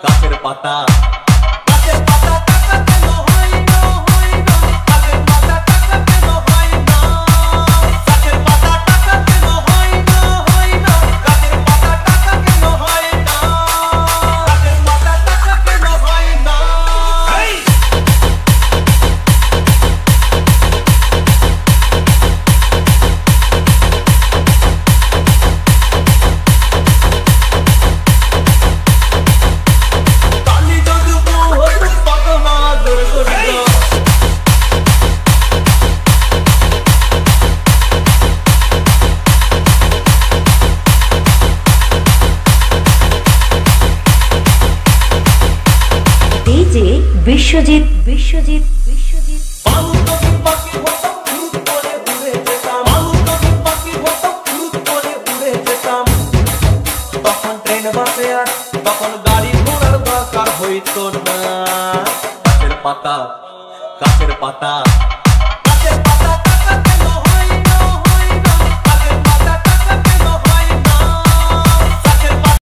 গাছের পাতা বিশ্বজিৎ বিশ্বজিৎ বিশ্বজিৎ তখন ট্রেন বাসে আর তখন গাড়ি ঘোড়ার দরকার হইতো না। গাছের পাতা গাছের পাতা